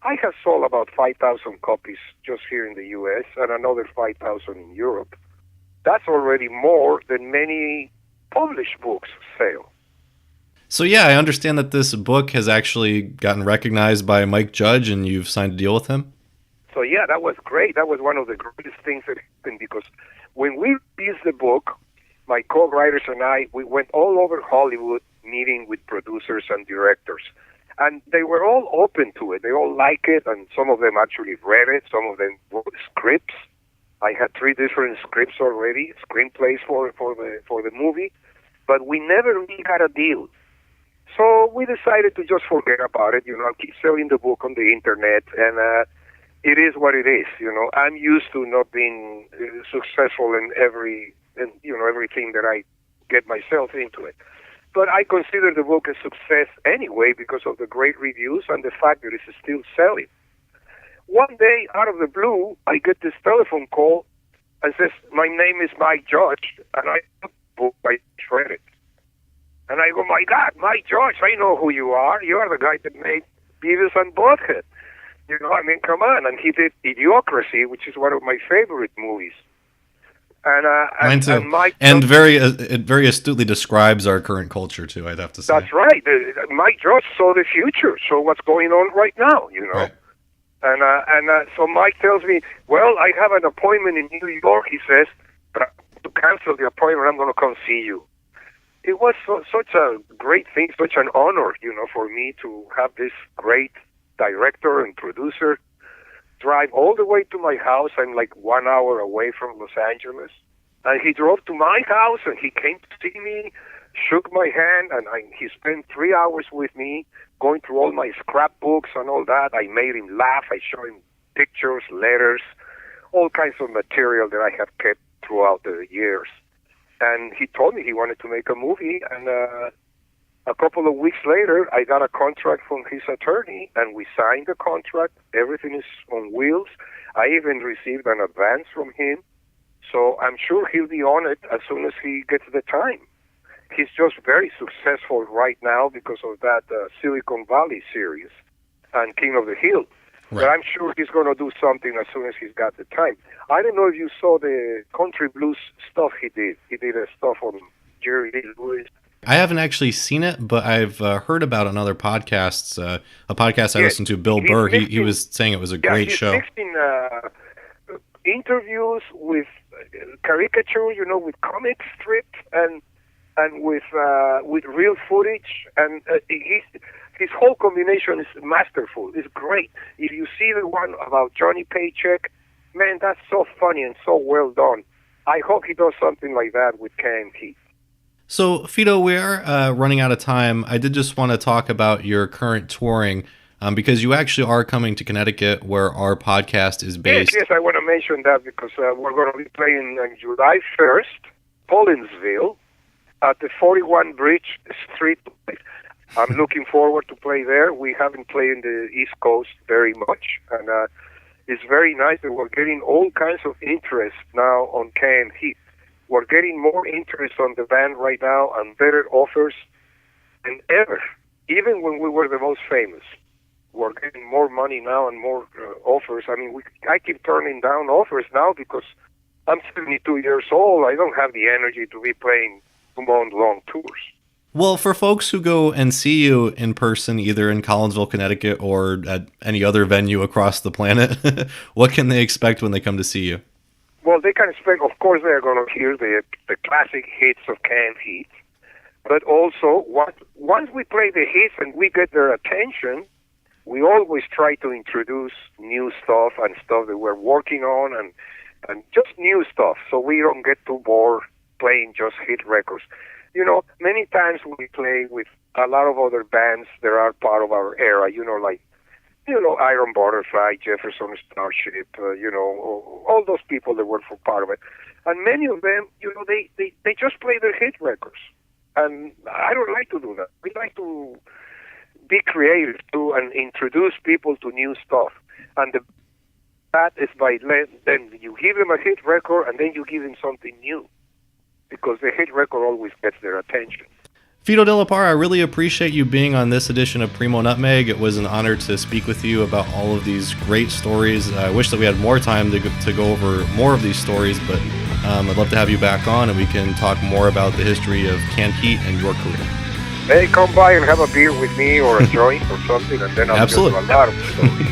I have sold about 5,000 copies just here in the U.S. and another 5,000 in Europe. That's already more than many published books sell. So yeah, I understand that this book has actually gotten recognized by Mike Judge, and you've signed a deal with him. So yeah, that was great. That was one of the greatest things that happened, because when we released the book, my co-writers and I, we went all over Hollywood meeting with producers and directors. And they were all open to it. They all like it, and some of them actually read it. Some of them wrote scripts. I had 3 different scripts already, screenplays for the movie, but we never really got a deal. So we decided to just forget about it. I'll keep selling the book on the internet, and it is what it is. I'm used to not being successful in everything that I get myself into it. But I consider the book a success anyway because of the great reviews and the fact that it's still selling. one day, out of the blue, I get this telephone call and says, "My name is Mike Judge," and I read it. And I go, "My God, Mike Judge, I know who you are. You are the guy that made Beavis and Butthead. You know, I mean, come on." And he did Idiocracy, which is one of my favorite movies. And mine too. And Mike and it very astutely describes our current culture too, I'd have to say. That's right. Mike Judge saw the future, saw what's going on right now, you know. Right. And so Mike tells me, "Well, I have an appointment in New York," he says, "but to cancel the appointment, I'm going to come see you." It was such a great thing, such an honor, you know, for me to have this great director and producer drive all the way to my house. I'm like 1 hour away from Los Angeles. And he drove to my house and he came to see me, shook my hand, and he spent 3 hours with me going through all my scrapbooks and all that. I made him laugh. I showed him pictures, letters, all kinds of material that I have kept throughout the years. And he told me he wanted to make a movie, and a couple of weeks later, I got a contract from his attorney, and we signed the contract. Everything is on wheels. I even received an advance from him, so I'm sure he'll be on it as soon as he gets the time. He's just very successful right now because of that Silicon Valley series and King of the Hill. Right. But I'm sure he's going to do something as soon as he's got the time. I don't know if you saw the country blues stuff he did. He did a stuff on Jerry Lee Lewis. I haven't actually seen it, but I've heard about it on other podcasts. A podcast I listened to, Bill Burr, he was saying it was a great show. Mixing interviews with caricature, you know, with comic strips and with real footage, and his whole combination is masterful. It's great. If you see the one about Johnny Paycheck, man, that's so funny and so well done. I hope he does something like that with Canned Heat. So, Fito, we are running out of time. I did just want to talk about your current touring, because you actually are coming to Connecticut, where our podcast is based. Yes, I want to mention that because we're going to be playing on July 1st, Collinsville, at the 41 Bridge Street. I'm looking forward to play there. We haven't played in the East Coast very much, and it's very nice that we're getting all kinds of interest now on Canned Heat. We're getting more interest on the band right now and better offers than ever, even when we were the most famous. We're getting more money now and more offers. I mean, I keep turning down offers now because I'm 72 years old. I don't have the energy to be playing 2-month-long tours. Well, for folks who go and see you in person, either in Collinsville, Connecticut, or at any other venue across the planet, what can they expect when they come to see you? Well, they can expect, of course, they're going to hear the classic hits of Canned Heat. But also, once we play the hits and we get their attention, we always try to introduce new stuff and stuff that we're working on and just new stuff, so we don't get too bored playing just hit records. You know, many times we play with a lot of other bands that are part of our era, like Iron Butterfly, Jefferson Starship, all those people that were for part of it. And many of them, they just play their hit records. And I don't like to do that. We like to be creative too and introduce people to new stuff. And that is then you give them a hit record and then you give them something new, because the hit record always gets their attention. Fito de la Parra, I really appreciate you being on this edition of Primo Nutmeg. It was an honor to speak with you about all of these great stories. I wish that we had more time to go over more of these stories, but I'd love to have you back on and we can talk more about the history of Canned Heat and your career. Hey, come by and have a beer with me or a joint or something, and then I'll tell you a lot of stories.